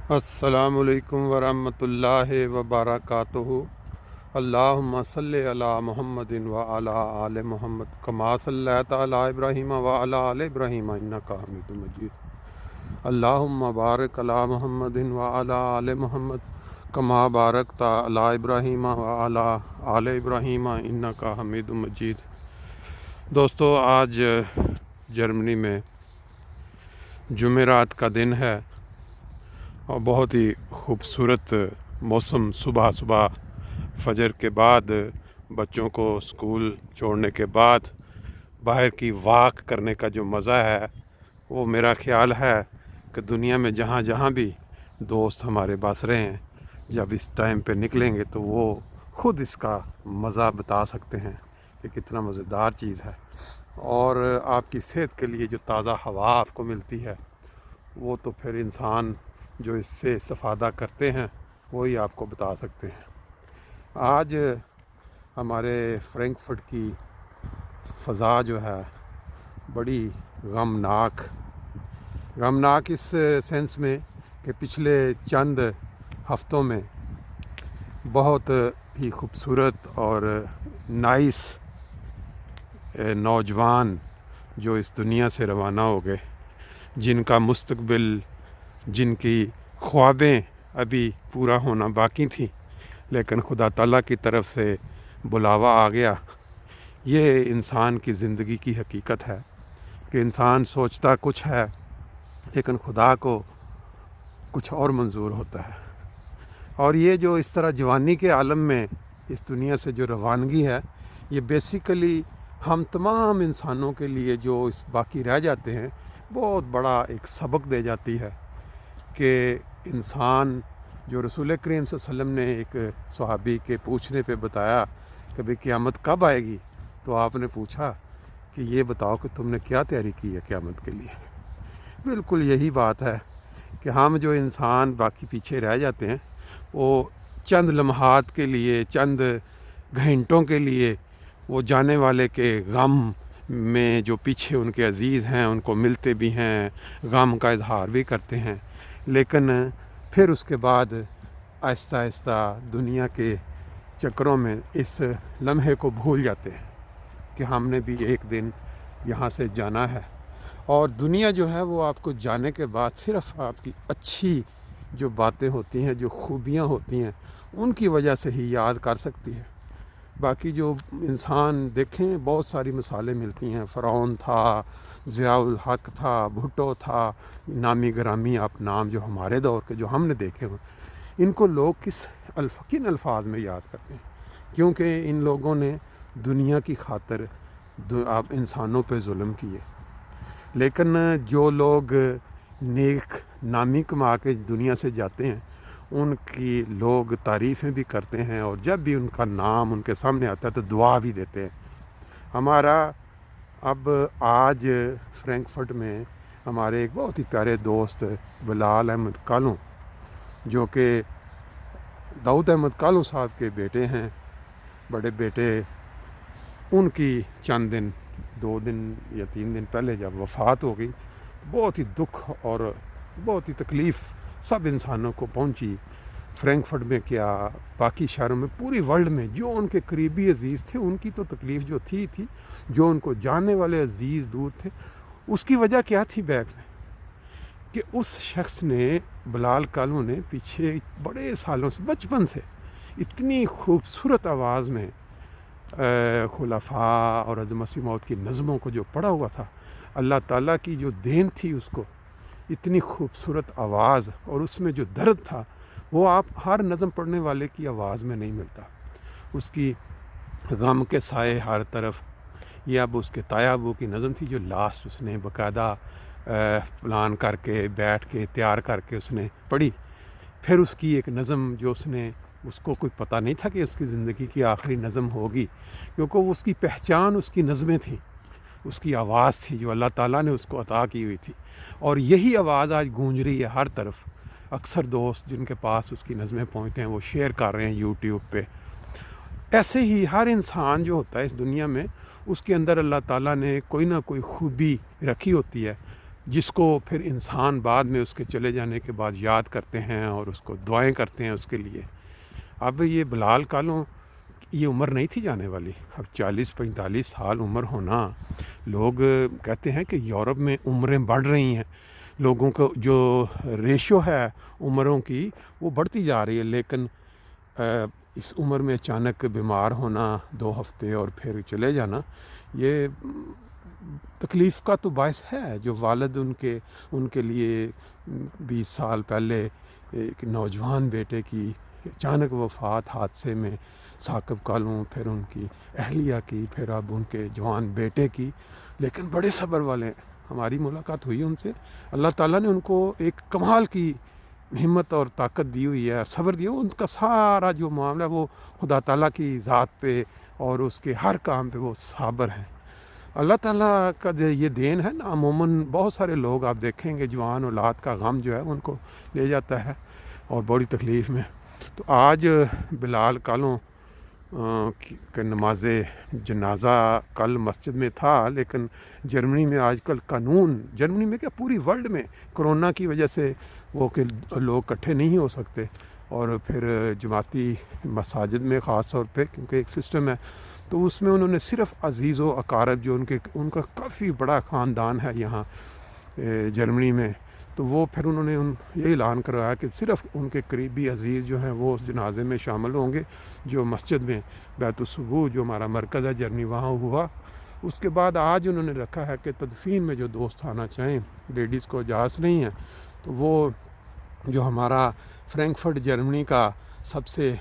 السلام علیکم ورحمۃ اللہ وبرکاتہ۔ اللہم صلی علی محمد وعلی آل محمد کما صلیت علی ابراہیم وعلی آل ابراہیم انک حمید مجید۔ اللہم بارک علی محمد وعلی آل محمد کما بارکت علی ابراہیم وعلی آل ابراہیم انک حمید مجید۔ دوستو، آج جرمنی میں جمعرات کا دن ہے اور بہت ہی خوبصورت موسم۔ صبح فجر کے بعد بچوں کو اسکول چھوڑنے کے بعد باہر کی واک کرنے کا جو مزہ ہے وہ میرا خیال ہے کہ دنیا میں جہاں جہاں بھی دوست ہمارے بس رہے ہیں، جب اس ٹائم پہ نکلیں گے تو وہ خود اس کا مزہ بتا سکتے ہیں کہ کتنا مزیدار چیز ہے۔ اور آپ کی صحت کے لیے جو تازہ ہوا آپ کو ملتی ہے وہ تو پھر انسان جو اس سے استفادہ کرتے ہیں وہی آپ کو بتا سکتے ہیں۔ آج ہمارے فرینکفرٹ کی فضا جو ہے بڑی غمناک اس سینس میں کہ پچھلے چند ہفتوں میں بہت ہی خوبصورت اور نائس نوجوان جو اس دنیا سے روانہ ہو گئے، جن کا مستقبل، جن کی خوابیں ابھی پورا ہونا باقی تھیں، لیکن خدا تعالیٰ کی طرف سے بلاوا آ گیا۔ یہ انسان کی زندگی کی حقیقت ہے کہ انسان سوچتا کچھ ہے لیکن خدا کو کچھ اور منظور ہوتا ہے۔ اور یہ جو اس طرح جوانی کے عالم میں اس دنیا سے جو روانگی ہے، یہ بیسیکلی ہم تمام انسانوں کے لیے جو اس باقی رہ جاتے ہیں بہت بڑا ایک سبق دے جاتی ہے کہ انسان جو رسول کریم صلی اللہ علیہ وسلم نے ایک صحابی کے پوچھنے پہ بتایا کہ بھئی قیامت کب آئے گی، تو آپ نے پوچھا کہ یہ بتاؤ کہ تم نے کیا تیاری کی ہے قیامت کے لیے۔ بالکل یہی بات ہے کہ ہم جو انسان باقی پیچھے رہ جاتے ہیں وہ چند لمحات کے لیے، چند گھنٹوں کے لیے وہ جانے والے کے غم میں جو پیچھے ان کے عزیز ہیں ان کو ملتے بھی ہیں، غم کا اظہار بھی کرتے ہیں، لیکن پھر اس کے بعد آہستہ آہستہ دنیا کے چکروں میں اس لمحے کو بھول جاتے ہیں کہ ہم نے بھی ایک دن یہاں سے جانا ہے۔ اور دنیا جو ہے وہ آپ کو جانے کے بعد صرف آپ کی اچھی جو باتیں ہوتی ہیں، جو خوبیاں ہوتی ہیں، ان کی وجہ سے ہی یاد کر سکتی ہے۔ باقی جو انسان دیکھیں بہت ساری مثالیں ملتی ہیں، فرعون تھا، ضیاء الحق تھا، بھٹو تھا، نامی گرامی آپ نام جو ہمارے دور کے جو ہم نے دیکھے ہوئے، ان کو لوگ کن الفاظ میں یاد کرتے ہیں؟ کیونکہ ان لوگوں نے دنیا کی خاطر آپ انسانوں پہ ظلم کیے۔ لیکن جو لوگ نیک نامی کما کے دنیا سے جاتے ہیں ان کی لوگ تعریفیں بھی کرتے ہیں، اور جب بھی ان کا نام ان کے سامنے آتا ہے تو دعا بھی دیتے ہیں۔ ہمارا اب آج فرینکفرٹ میں ہمارے ایک بہت ہی پیارے دوست بلال احمد کالوں، جو کہ داؤد احمد کالوں صاحب کے بیٹے ہیں، بڑے بیٹے، ان کی چند دن 2 دن یا 3 دن پہلے جب وفات ہو گئی، بہت ہی دکھ اور بہت ہی تکلیف سب انسانوں کو پہنچی۔ فرینکفرٹ میں کیا، باقی شہروں میں، پوری ورلڈ میں جو ان کے قریبی عزیز تھے ان کی تو تکلیف جو تھی، جو ان کو جاننے والے عزیز دور تھے، اس کی وجہ کیا تھی بیک میں کہ اس شخص نے، بلال کالوں نے، پیچھے بڑے سالوں سے، بچپن سے اتنی خوبصورت آواز میں خلفاء اور حضرت مسیح موعود کی نظموں کو جو پڑھا ہوا تھا، اللہ تعالیٰ کی جو دین تھی اس کو، اتنی خوبصورت آواز، اور اس میں جو درد تھا وہ آپ ہر نظم پڑھنے والے کی آواز میں نہیں ملتا۔ اس کی غم کے سائے ہر طرف، یہ اب اس کے تایا ابو کی نظم تھی جو لاسٹ اس نے باقاعدہ پلان کر کے بیٹھ کے تیار کر کے اس نے پڑھی۔ پھر اس کی ایک نظم جو اس کو کوئی پتہ نہیں تھا کہ اس کی زندگی کی آخری نظم ہوگی، کیونکہ وہ اس کی پہچان اس کی نظمیں تھیں، اس کی آواز تھی جو اللہ تعالیٰ نے اس کو عطا کی ہوئی تھی، اور یہی آواز آج گونج رہی ہے ہر طرف۔ اکثر دوست جن کے پاس اس کی نظمیں پہنچتے ہیں وہ شیئر کر رہے ہیں یوٹیوب پہ۔ ایسے ہی ہر انسان جو ہوتا ہے اس دنیا میں، اس کے اندر اللہ تعالیٰ نے کوئی نہ کوئی خوبی رکھی ہوتی ہے جس کو پھر انسان بعد میں اس کے چلے جانے کے بعد یاد کرتے ہیں اور اس کو دعائیں کرتے ہیں اس کے لیے۔ اب یہ بلال کالوں یہ عمر نہیں تھی جانے والی، اب 40-45 سال عمر ہونا، لوگ کہتے ہیں کہ یورپ میں عمریں بڑھ رہی ہیں، لوگوں کو جو ریشو ہے عمروں کی وہ بڑھتی جا رہی ہے، لیکن اس عمر میں اچانک بیمار ہونا 2 ہفتے اور پھر چلے جانا، یہ تکلیف کا تو باعث ہے۔ جو والد ان کے لیے 20 سال پہلے ایک نوجوان بیٹے کی اچانک وفات حادثے میں، ثاقب کالوں، پھر ان کی اہلیہ کی، پھر اب ان کے جوان بیٹے کی، لیکن بڑے صبر والے ہیں۔ ہماری ملاقات ہوئی ان سے، اللہ تعالیٰ نے ان کو ایک کمال کی ہمت اور طاقت دی ہوئی ہے، صبر دیا، ان کا سارا جو معاملہ وہ خدا تعالیٰ کی ذات پہ اور اس کے ہر کام پہ وہ صابر ہیں۔ اللہ تعالیٰ کا یہ دین ہے نا، عموماً بہت سارے لوگ آپ دیکھیں گے جوان اولاد کا غم جو ہے ان کو لے جاتا ہے اور بڑی تکلیف میں۔ تو آج بلال کالوں کہ نماز جنازہ کل مسجد میں تھا، لیکن جرمنی میں آج کل قانون، جرمنی میں کیا پوری ورلڈ میں کرونا کی وجہ سے وہ کہ لوگ اکٹھے نہیں ہو سکتے، اور پھر جماعتی مساجد میں خاص طور پہ کیونکہ ایک سسٹم ہے، تو اس میں انہوں نے صرف عزیز و اقارب جو ان کا کافی بڑا خاندان ہے یہاں جرمنی میں، تو وہ پھر انہوں نے یہ اعلان کروایا کہ صرف ان کے قریبی عزیز جو ہیں وہ اس جنازے میں شامل ہوں گے، جو مسجد میں بیت الصبوح جو ہمارا مرکز ہے جرمنی وہاں ہوا۔ اس کے بعد آج انہوں نے رکھا ہے کہ تدفین میں جو دوست آنا چاہیں، لیڈیز کو اجازت نہیں ہے، تو وہ جو ہمارا فرینکفرٹ جرمنی کا سب سے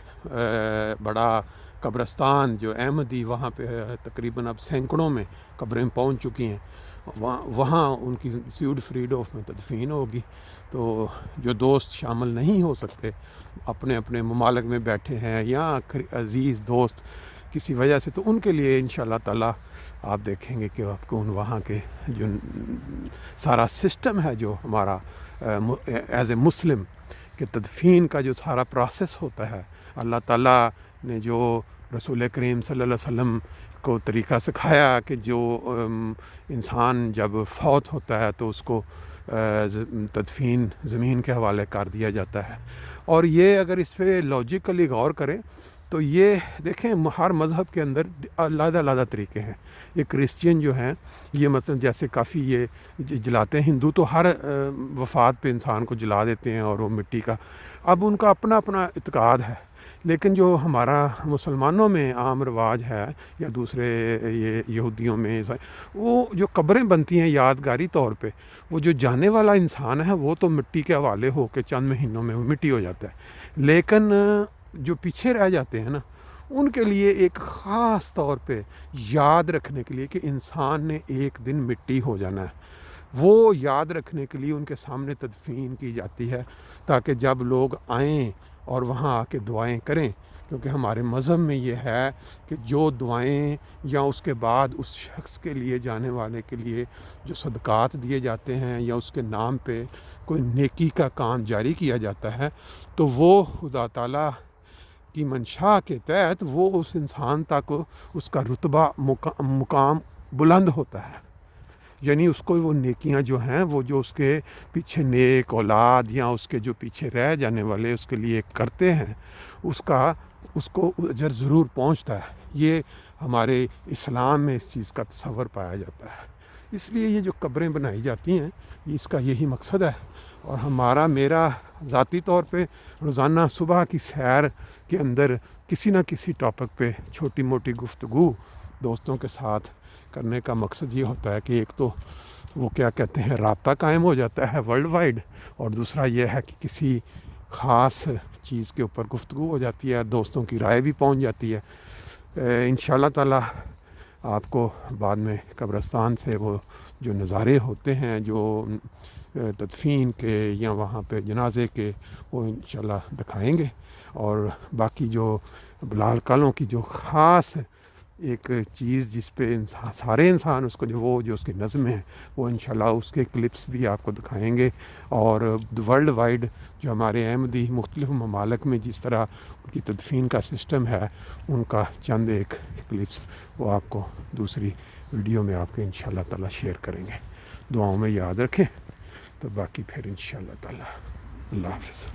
بڑا قبرستان جو احمدی، وہاں پہ تقریباً اب سینکڑوں میں قبریں پہنچ چکی ہیں، وہاں ان کی سیوڈ فریڈوف میں تدفین ہوگی۔ تو جو دوست شامل نہیں ہو سکتے، اپنے اپنے ممالک میں بیٹھے ہیں یا عزیز دوست کسی وجہ سے، تو ان کے لیے انشاءاللہ تعالیٰ آپ دیکھیں گے کہ آپ کو وہاں کے جو سارا سسٹم ہے جو ہمارا ایز اے مسلم کہ تدفین کا جو سارا پروسیس ہوتا ہے، اللہ تعالیٰ نے جو رسول کریم صلی اللہ علیہ وسلم کو طریقہ سکھایا کہ جو انسان جب فوت ہوتا ہے تو اس کو تدفین زمین کے حوالے کر دیا جاتا ہے۔ اور یہ اگر اس پہ لاجیکلی غور کریں تو یہ دیکھیں ہر مذہب کے اندر علیحدہ علیحدہ طریقے ہیں۔ یہ کرسچین جو ہیں یہ مثلا جیسے کافی یہ جلاتے ہیں، ہندو تو ہر وفات پہ انسان کو جلا دیتے ہیں اور وہ مٹی کا، اب ان کا اپنا اپنا اعتقاد ہے، لیکن جو ہمارا مسلمانوں میں عام رواج ہے یا دوسرے یہ یہودیوں میں وہ جو قبریں بنتی ہیں یادگاری طور پہ، وہ جو جانے والا انسان ہے وہ تو مٹی کے حوالے ہو کے چند مہینوں میں وہ مٹی ہو جاتا ہے، لیکن جو پیچھے رہ جاتے ہیں نا ان کے لیے ایک خاص طور پہ یاد رکھنے کے لیے کہ انسان نے ایک دن مٹی ہو جانا ہے، وہ یاد رکھنے کے لیے ان کے سامنے تدفین کی جاتی ہے، تاکہ جب لوگ آئیں اور وہاں آ کے دعائیں کریں، کیونکہ ہمارے مذہب میں یہ ہے کہ جو دعائیں یا اس کے بعد اس شخص کے لیے جانے والے کے لیے جو صدقات دیے جاتے ہیں یا اس کے نام پہ کوئی نیکی کا کام جاری کیا جاتا ہے، تو وہ خدا تعالیٰ کی منشا کے تحت وہ اس انسان تک اس کا رتبہ مقام بلند ہوتا ہے، یعنی اس کو وہ نیکیاں جو ہیں وہ جو اس کے پیچھے نیک اولاد یا اس کے جو پیچھے رہ جانے والے اس کے لیے کرتے ہیں، اس کو اجر ضرور پہنچتا ہے۔ یہ ہمارے اسلام میں اس چیز کا تصور پایا جاتا ہے، اس لیے یہ جو قبریں بنائی جاتی ہیں اس کا یہی مقصد ہے۔ اور میرا ذاتی طور پہ روزانہ صبح کی سیر کے اندر کسی نہ کسی ٹاپک پہ چھوٹی موٹی گفتگو دوستوں کے ساتھ کرنے کا مقصد یہ ہوتا ہے کہ ایک تو وہ کیا کہتے ہیں رابطہ قائم ہو جاتا ہے ورلڈ وائڈ، اور دوسرا یہ ہے کہ کسی خاص چیز کے اوپر گفتگو ہو جاتی ہے، دوستوں کی رائے بھی پہنچ جاتی ہے۔ انشاءاللہ تعالیٰ آپ کو بعد میں قبرستان سے وہ جو نظارے ہوتے ہیں جو تدفین کے یا وہاں پہ جنازے کے، وہ انشاءاللہ دکھائیں گے، اور باقی جو بلال کالوں کی جو خاص ایک چیز جس پہ سارے انسان اس کو جو اس کی نظم ہے وہ انشاءاللہ اس کے کلپس بھی آپ کو دکھائیں گے، اور ورلڈ وائڈ جو ہمارے احمدی مختلف ممالک میں جس طرح ان کی تدفین کا سسٹم ہے ان کا چند ایک کلپس وہ آپ کو دوسری ویڈیو میں آپ کے انشاءاللہ تعالی شیئر کریں گے۔ دعاؤں میں یاد رکھیں۔ تو باقی پھر انشاءاللہ تعالی اللہ حافظ.